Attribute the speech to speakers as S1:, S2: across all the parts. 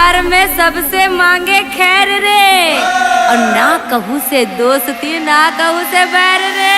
S1: संसार में सबसे मांगे खैर रे, और ना कहू से दोस्ती ना कहू से बैर रे।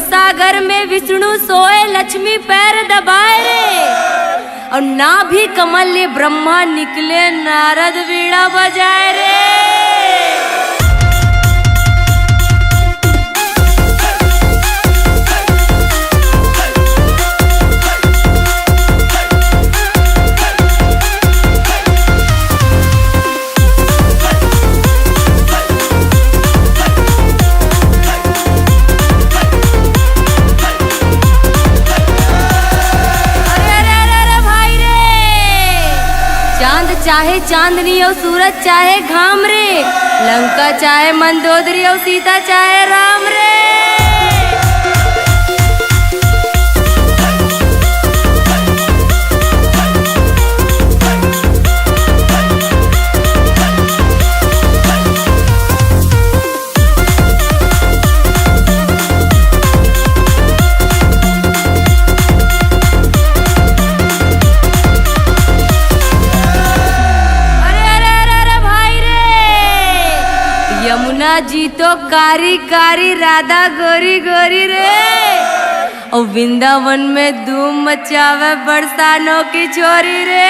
S1: सागर में विष्णु सोए लक्ष्मी पैर दबाए रे, और ना भी कमल ले ब्रह्मा निकले नारद वीणा बजाए रे। चांद चाहे चांदनी और सूरज चाहे घाम रे, लंका चाहे मंदोदरी और सीता चाहे राम रे। यमुना जी तो कारी कारी, राधा गोरी गोरी रे, और वृंदावन में धूम मचावे बरसानों की छोरी रे।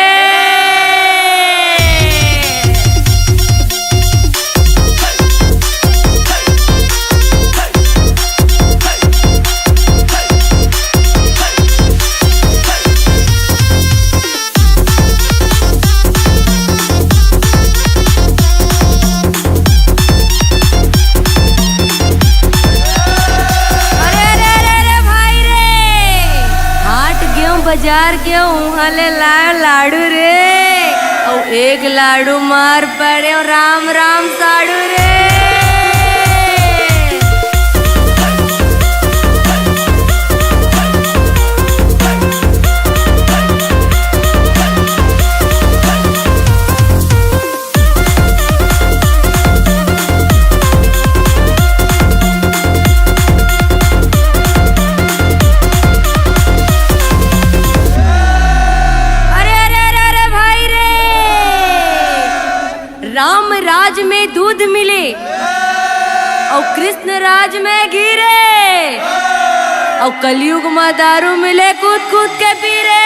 S1: बाजार के उहाले लायो लाडू रे, और एक लाडू मार पड़े राम राम साड़ू रे। राम राज में दूध मिले और कृष्ण राज में घी रे, और कलयुग में दारू मिले कूद कूद के पी रे।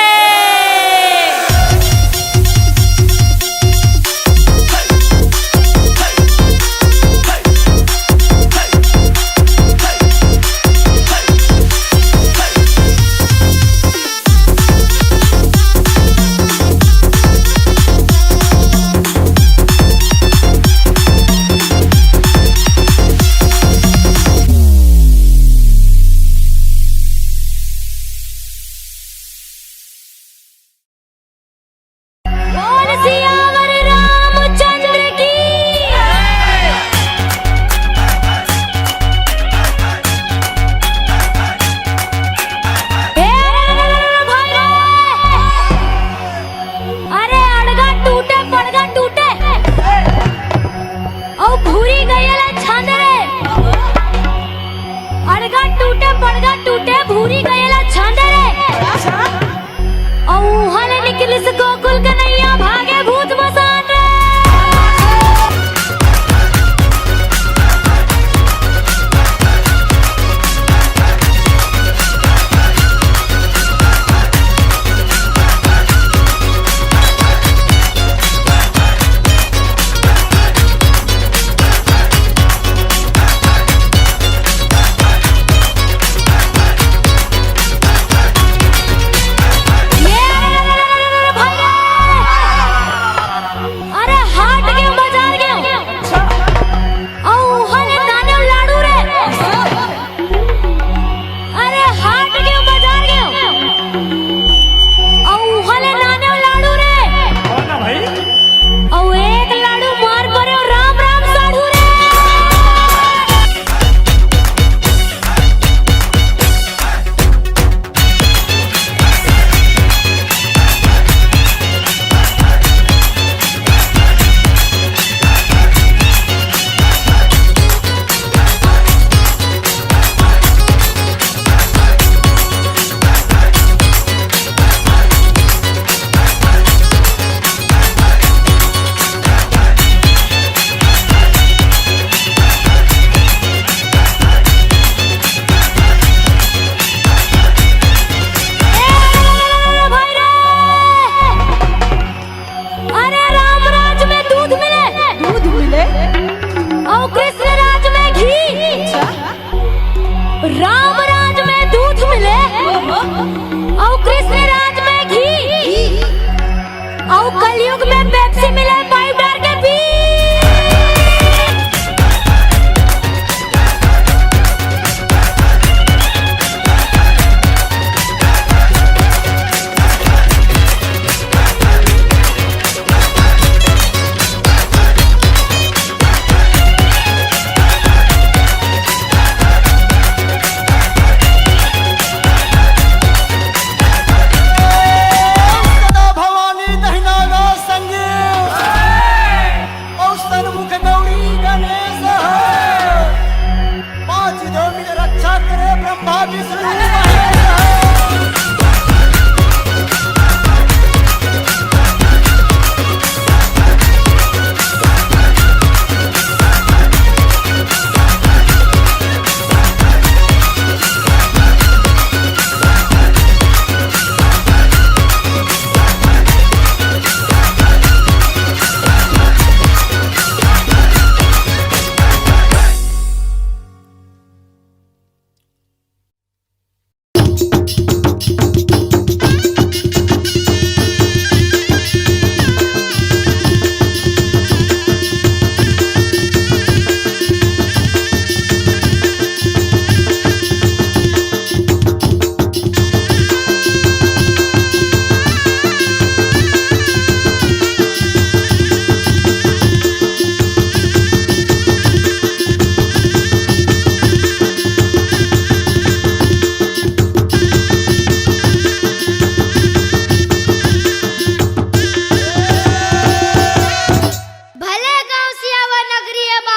S1: टूटे भूरी गयला छांदे औ हले निकली से गोकुल कन्हैया भागे भूत मसान रे।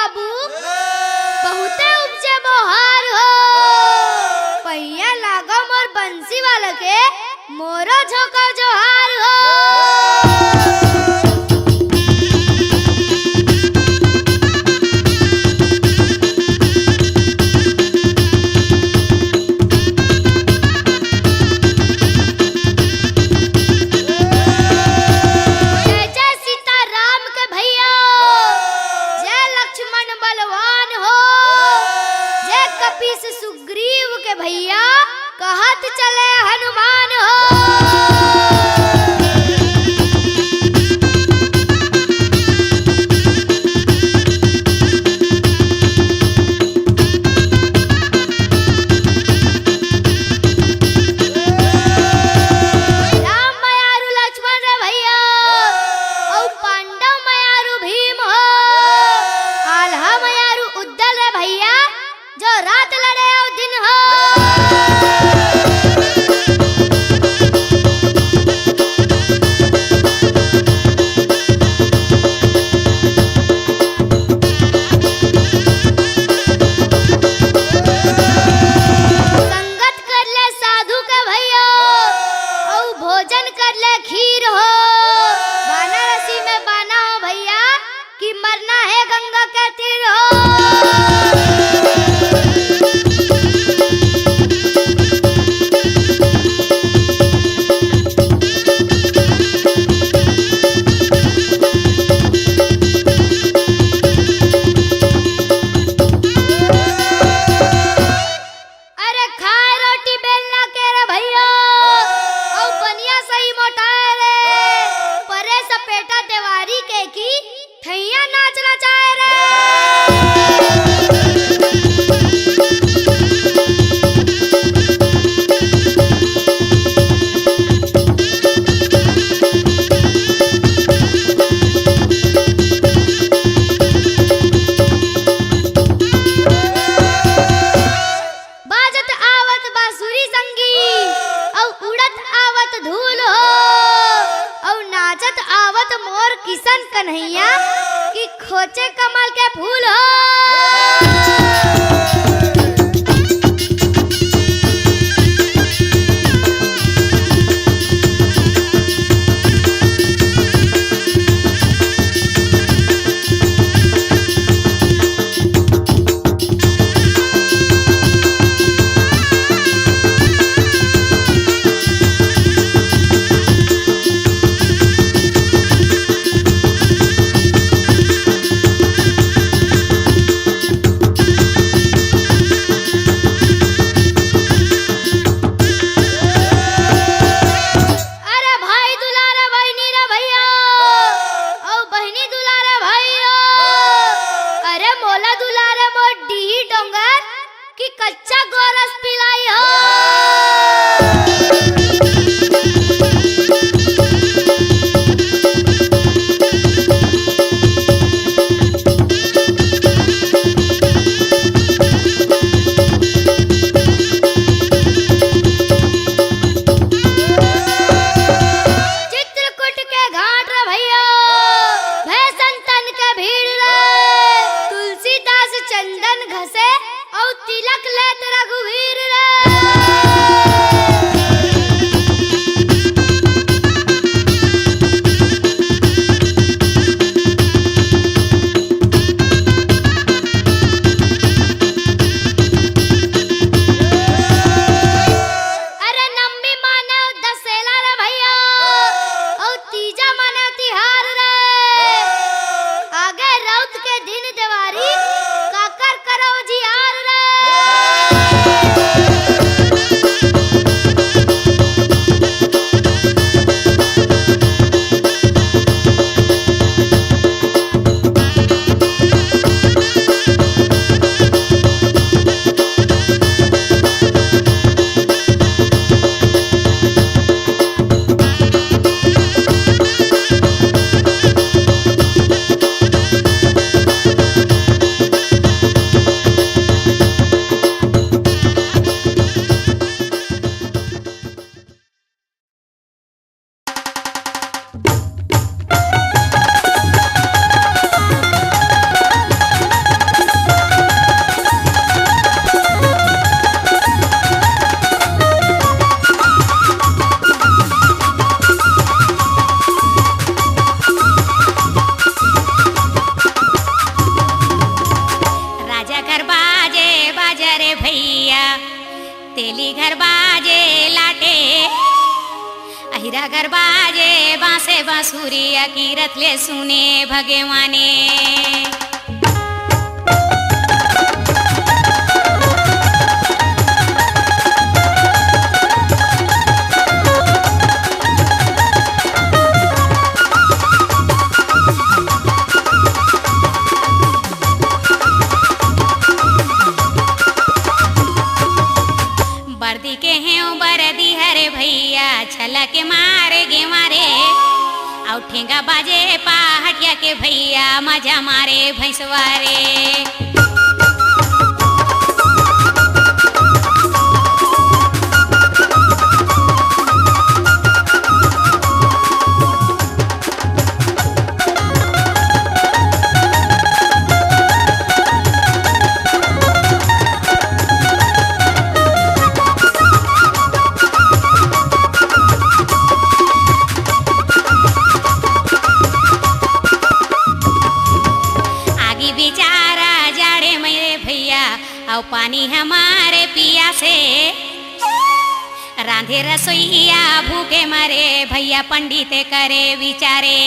S2: बाबू बहुते उपजे मोहार हो, पहिया लागो मोर बंसी वाला के मोरो झोंका जोहार हो। सुग्रीव के भैया कहत चले हनुमान हो। राम मयारू लक्ष्मण रे भैया और पांडव मयारू भीम हो, आल्हा मयारू उद्दल रे भैया जो रात लड़े और दिन हो। संगत कर ले साधु के भैया और भोजन कर ले खीर हो, वाराणसी में बाना हो भैया कि मरना है गंगा के तीर हो। थैया नाचना चाहे रे। बाजत आवत बांसुरी संगी और उड़त आवत धूल हो, और नाचत आवत मोर किशन कन्हैया कि खोचे कमल के फूल हो। कच्चा गोरस पिलाई हो। चित्रकूट के घाट रे भैया भैसन तन के भीड़ रे, तुलसीदास चंदन घसे और तिलक लेत रघुवीर रे। अरे नम्बी माने दशहरा रे भैया और तीजा माने तिहार रे, आगे रौत के दिन देवारी काकर करो जियार रे।
S3: तेली घर बाजे लाटे अहिरा घर बाजे बांसे बांसुरी अकीरत ले सुने भगवाने बर्दी के हैं बरदी हरे भैया छला के मारे गे मारे और ठेंगा बाजे पहाटिया के भैया मजा मारे भैंसवारे बेचारा जाड़े मेरे भैया और पानी हमारे पिया से रांधे रसोईया भूखे मरे भैया पंडित करे विचारे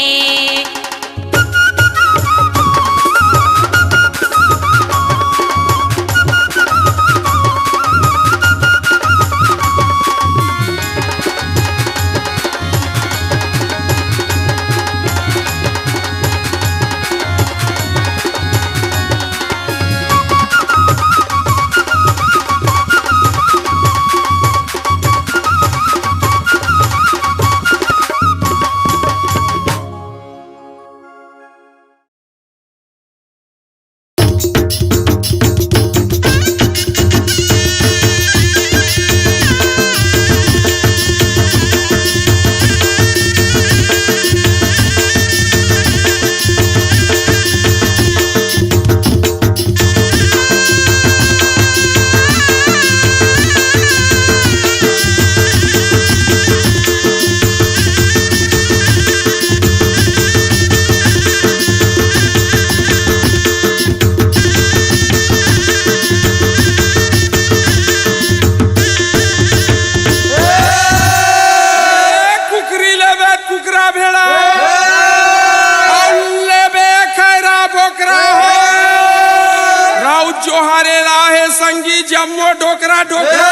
S4: जोहारे राहे संगी जम्मो ढोकरा ढोकरा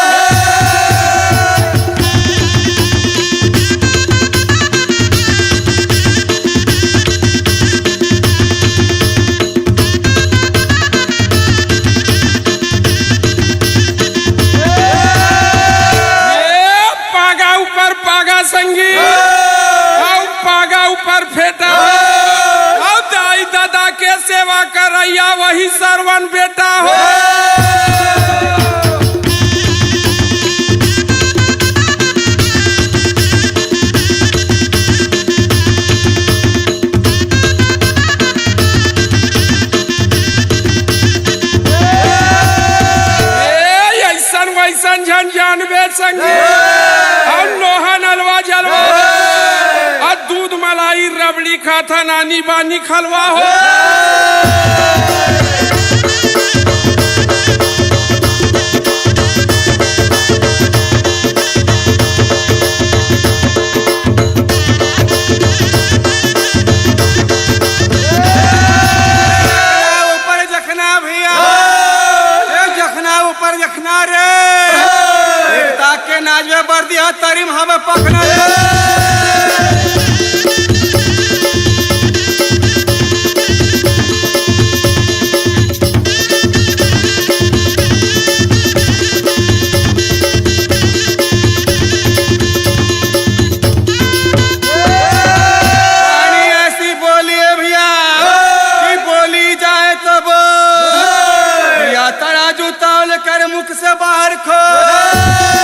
S4: पागा ऊपर पागा संगी पागा ऊपर फेटा दाई दादा के सेवा करैया वही सरवन बेटा हो ऐसन वैसन झन जानबे संगी हम लोहा नलवा जलवा और दूध मलाई रबड़ी खाता नानी बानी खलवा हो ऊपर जखना भैया जखना ऊपर जखना रे ताके नाजवे बर्दी हा तरीम हमें पकना कर मुख से बाहर खो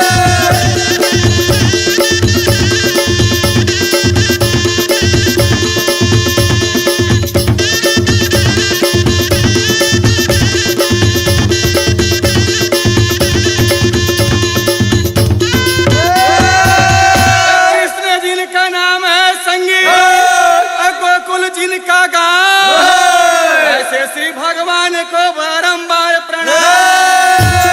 S4: कृष्ण जिनका नाम है संगी गोकुल जिनका गाँव ऐसे श्री भगवान को बारंबार प्रणाम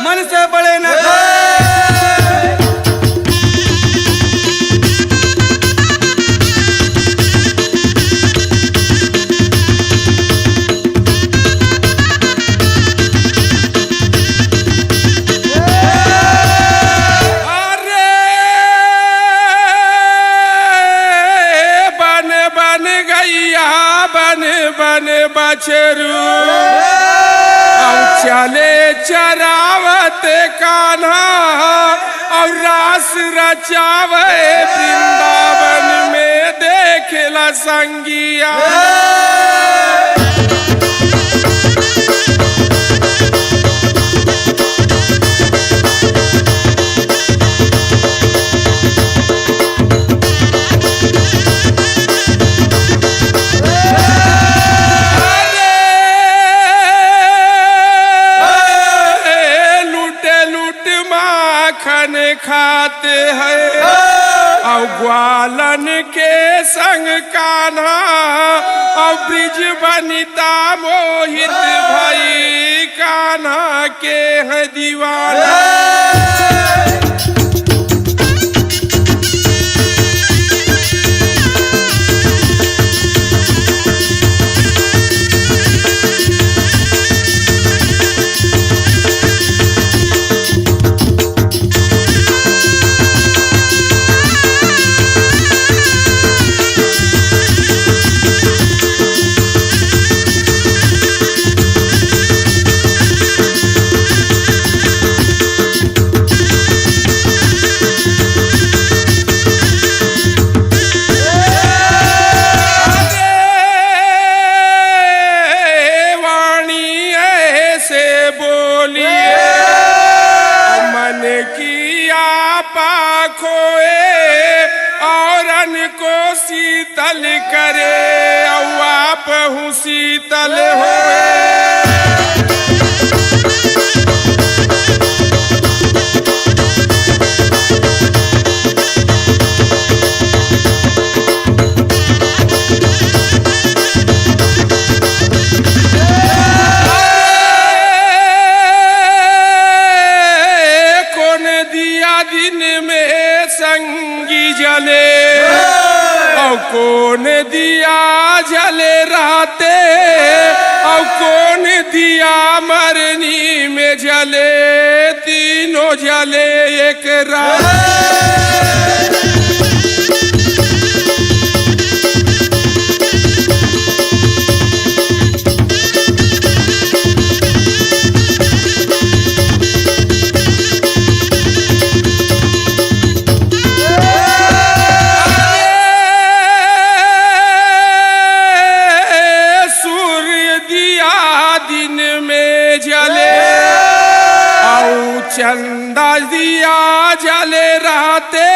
S5: मन से बड़े न
S4: बछरू चले चरावत कान्हा और रास रचावे वृंदावन में देखला संगिया खाते हैं और ग्वालन के संग कान्हा और ब्रिज बनिता मोहित भाई कान्हा के हैं दीवाना शीतल करे और आप हूँ शीतल होए कौन दिया दिन में संगी जले कौन दिया जले राते और कौन दिया मरनी में जले तीनों जले एक रात चंदा दिया जले रहते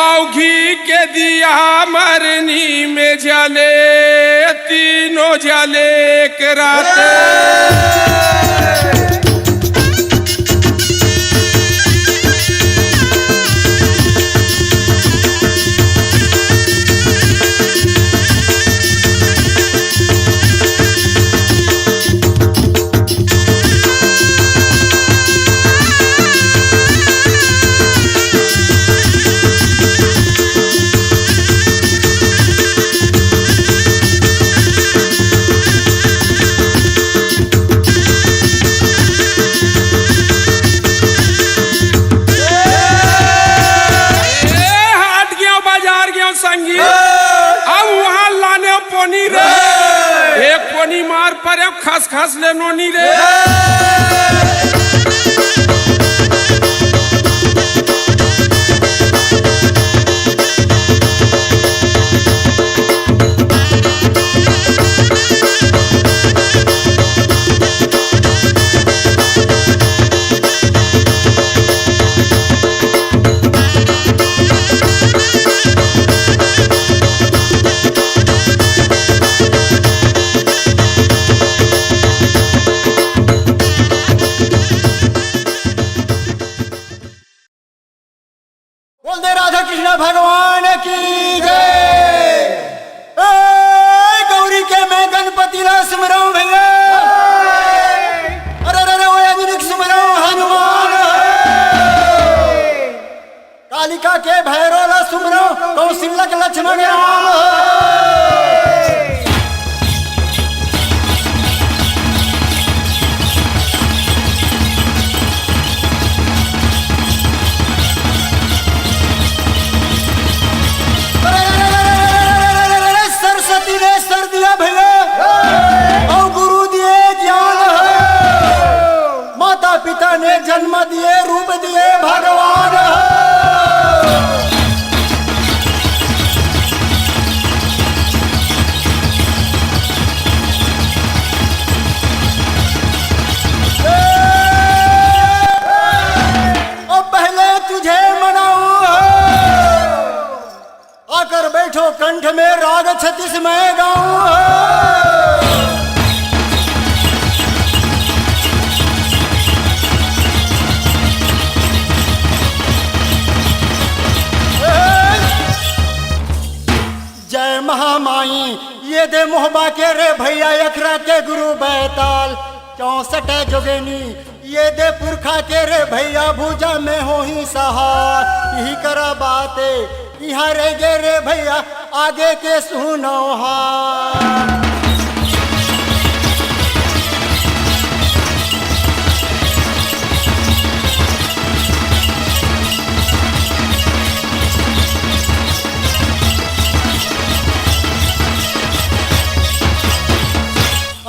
S4: और घी के दिया मरनी में जले तीनों जले एक राते एक पोनी मार पर खस खस ले नोनी रे
S5: भगवान की जय। गौरी के मैं गणपति ला सुमराऊं भैया। अरे अरे वो सुमराऊं हम कंठ में राग 36 मैं गाऊं है। जय महामाई ये दे मोहबा के रे भैया अखरा के गुरु बैताल 64 जोगेनी ये दे पुरखा के रे भैया भूजा में हो ही सहार यही करा बाते यहाँ रे गे रे भैया आगे के सुनो हार।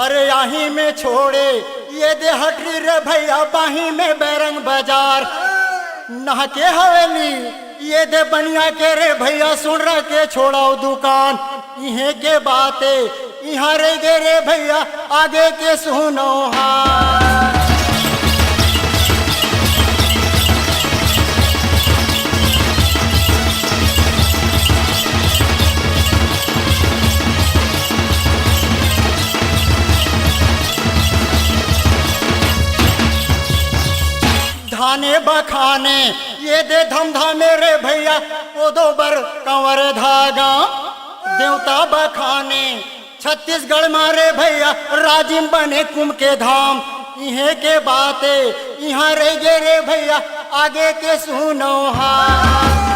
S5: अरे यहीं में छोड़े ये दे हटरी रे भैया बाही में बैरंग बाजार नहा के हवेली ये दे बनिया के रे भैया सुन रहा के छोड़ाओ दुकान इहे के बाते यहाँ रे गे रे भैया आगे के सुनो हाँ। धाने बखाने ये दे धमधामे रे भैया ओ दो बर कंवर धागा देवता बखाने छत्तीसगढ़ मारे भैया राजिम बने कुंभ के धाम इहे के बाते यहाँ रे गे रे भैया आगे के सुनो हाँ।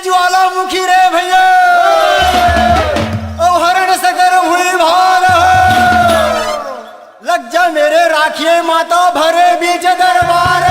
S5: ज्वालामुखी रे भैया ओ हरण से गर्म हुई भार लग जा मेरे राखिए माता भरे बीच दरबार।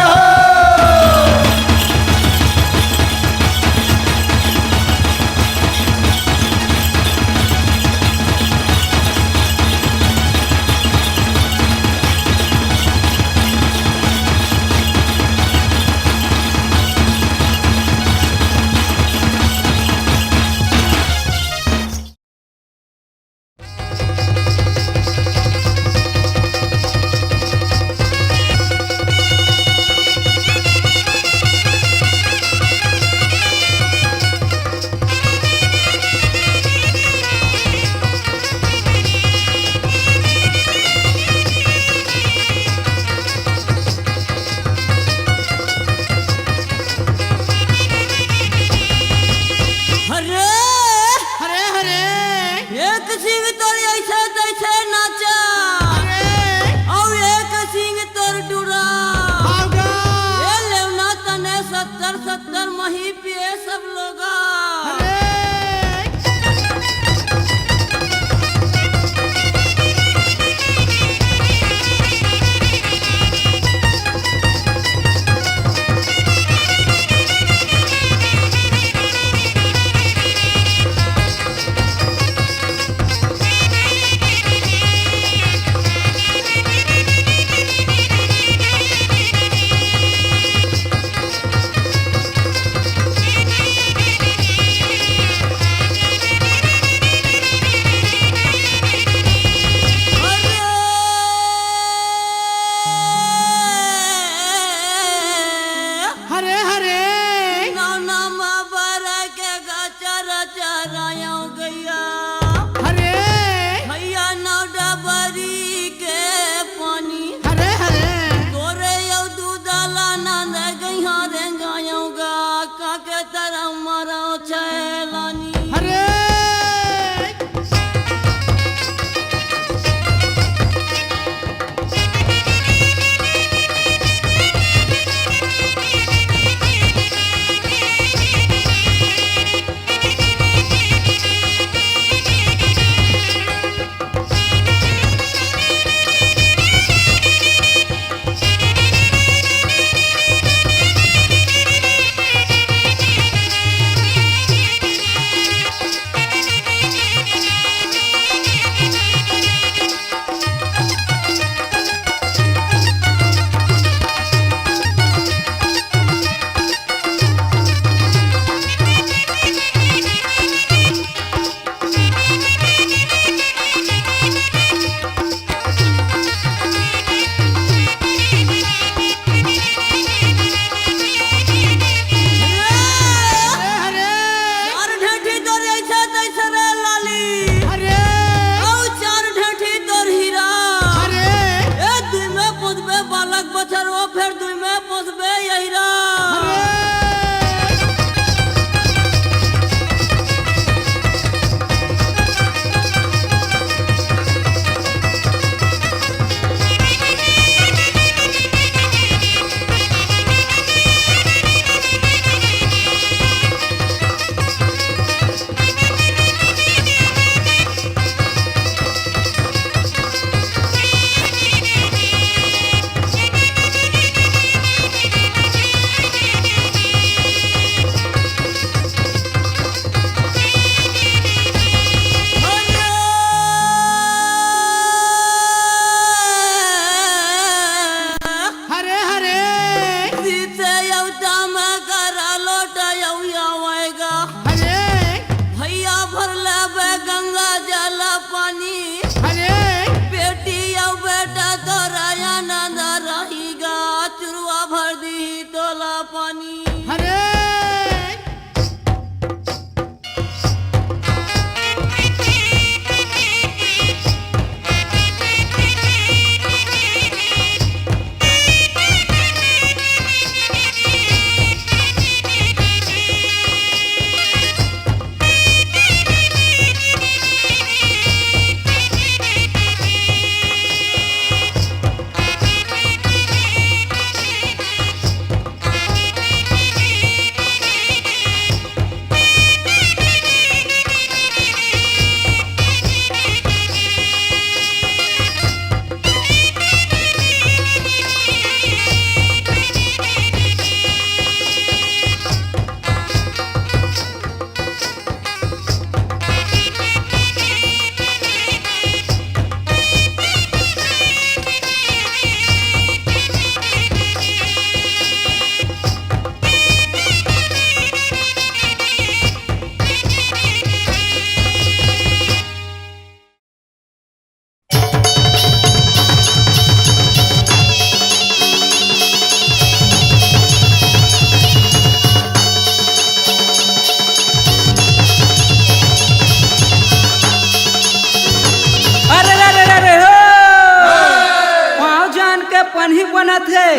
S6: पन्ही बनत है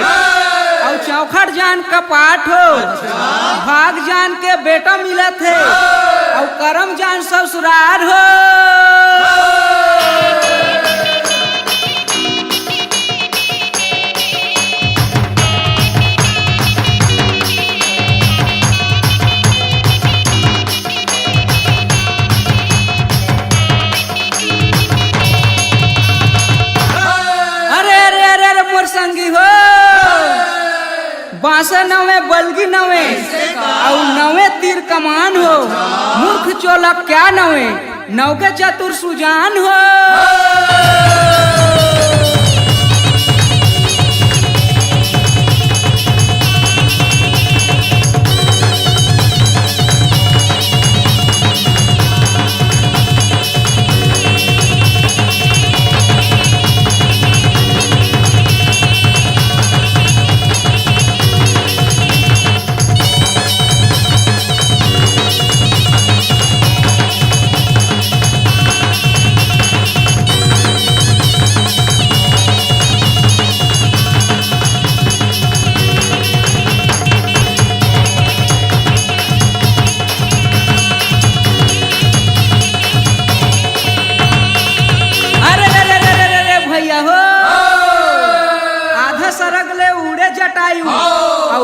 S6: और चौखट जान का पाठ हो भाग जान के बेटा मिलत है और करम जान ससुराल हो। संगी हो बांसा नवे बलगी नवे और नवे तीर कमान हो मूर्ख चोलक क्या नवे नौके चतुर सुजान हो।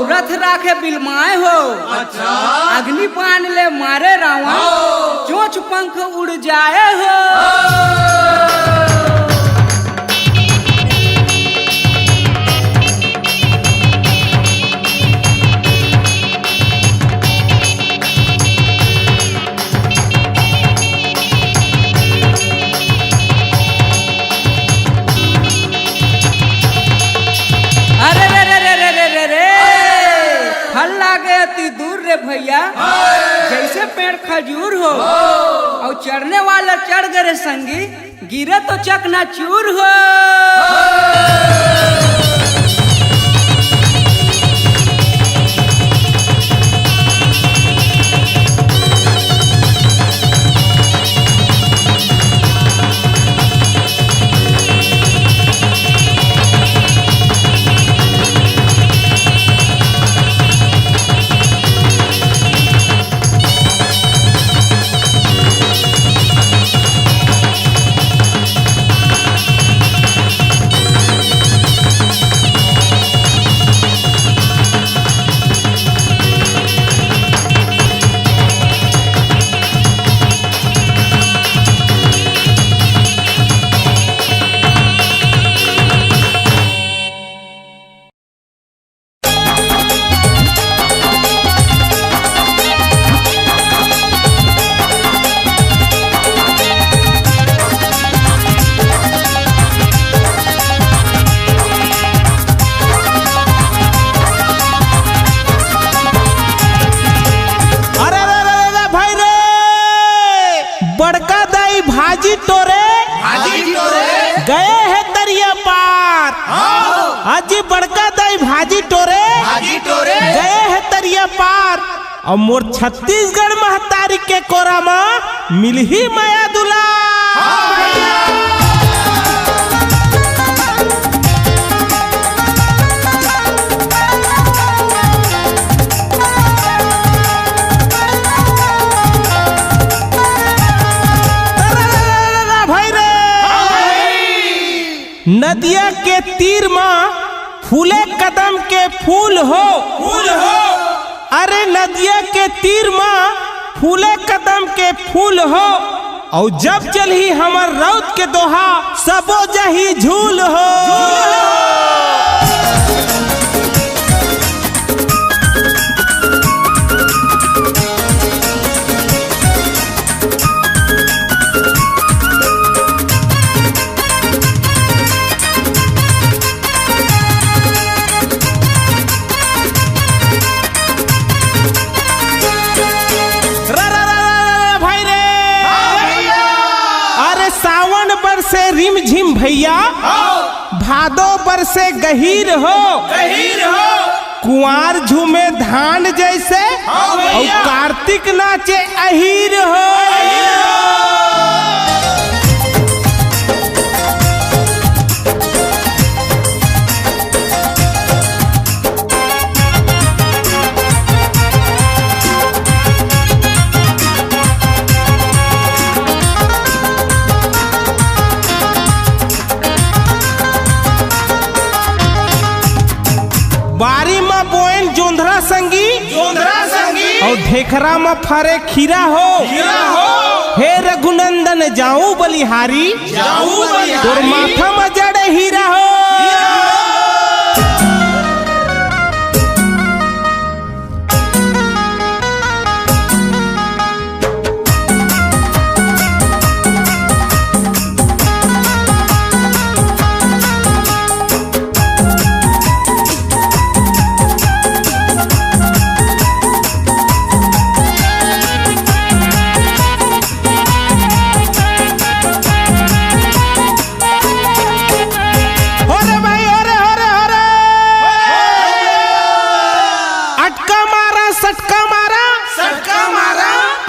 S6: रथ राखे बिलमाए हो अच्छा अग्नि पान ले मारे रावण चोंच पंख उड़ जाए हो। दूर रे भैया जैसे पेड़ खजूर हो और चढ़ने वाला चढ़ गए संगी गिरे तो चकनाचूर हो।
S7: और मोर छत्तीसगढ़ महतारी के कोरा में मिलही माया दुला। नदिया के तीर में फूले कदम के फूल हो अरे नदिया के तीर में फूले कदम के फूल हो और जब चलही हमर रौत के दोहा सबो जही झूल हो। रिम झिम भैया भादो पर से गहीर हो कुंवार झूमे धान जैसे और कार्तिक नाचे अहीर हो। और धेखरा में फरे खीरा हो हे रघुनंदन जाऊं बलिहारी तोर माथा में जड़े हीरा हो।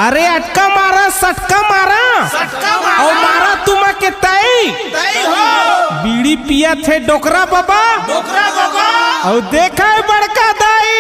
S7: अरे अटका मारा सटका मारा और मारा तुम के तई बीड़ी पिया थे डोकरा बाबा और देखा है बड़का दाई।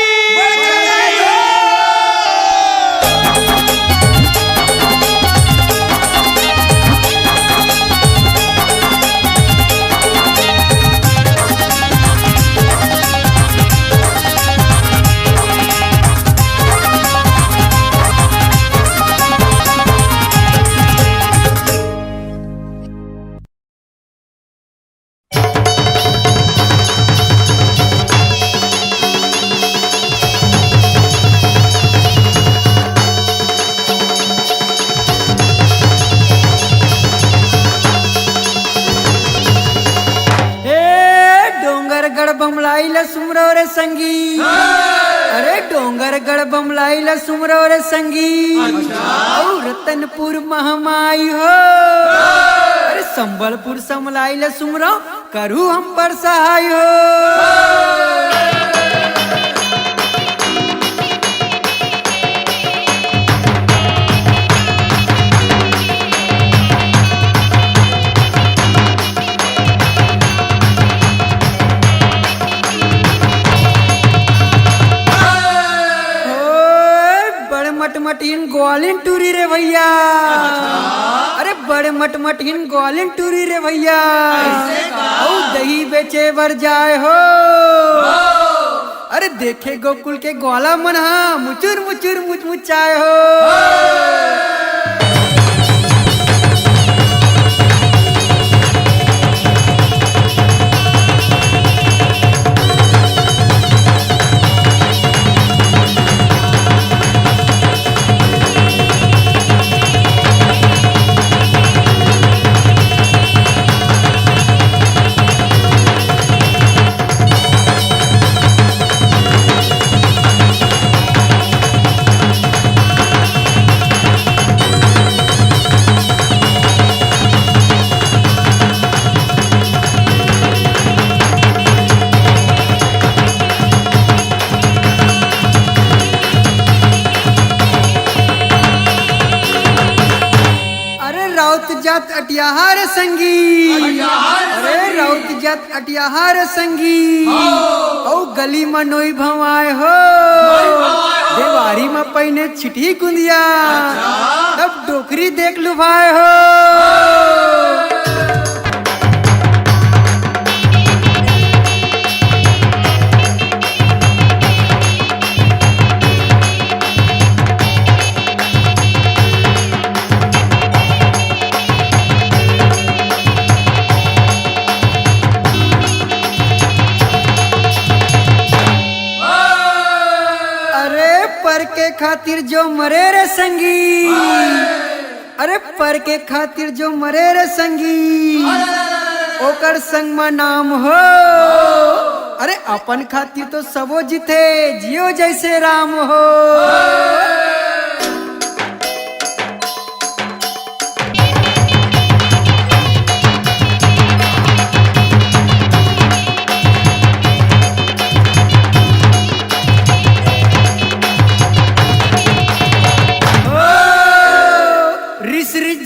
S6: सुमरो रे संगी अरे डोंगर गढ़ बमलाई ला सुमरो रे संगी और रतनपुर महमाई हो अरे संबलपुर समलाई ला सुमरो करू हम पर सहाय हो। मटमटीन ग्वालिन टूरी रे भैया अरे बड़े मटमटीन ग्वालिन टूरी रे भैया और दही बेचे बर जाए हो अरे देखे गोकुल के ग्वाला मन हा मुचुर मुचुर मुचमुचाए हो। जात अटियाहार संगी अरे राउत जात अटियाहार संगी औ गली मनोई भवाए हो देवारी में पहिने छिटी कुंदिया तब डोकरी देख लुभाए हो। के खातिर जो मरे रे संगी अरे पर के खातिर जो मरे रे संगी ओकर संग में नाम हो अरे अपन खातिर तो सबो जीते जियो जैसे राम हो।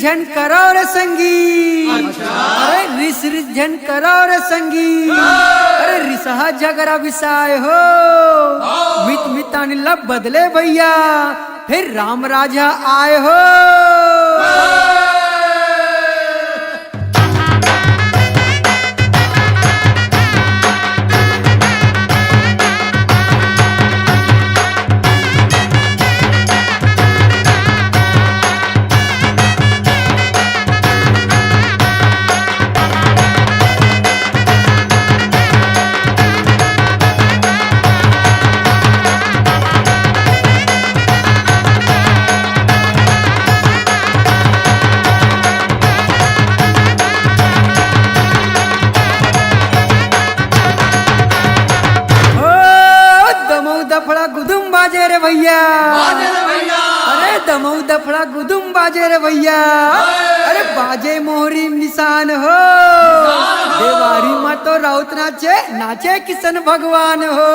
S6: झन करो रे संगी अरे रिस झन करो रे संगी अरे रिसहा झगड़ा विसाय हो मित मितानी लब बदले भैया फिर राम राजा आए हो। भैया अरे दमऊ दफड़ा गुदुम बाजे रे भैया अरे बाजे मोहरी निशान हो देवारी माँ तो राउत नाचे नाचे किशन भगवान हो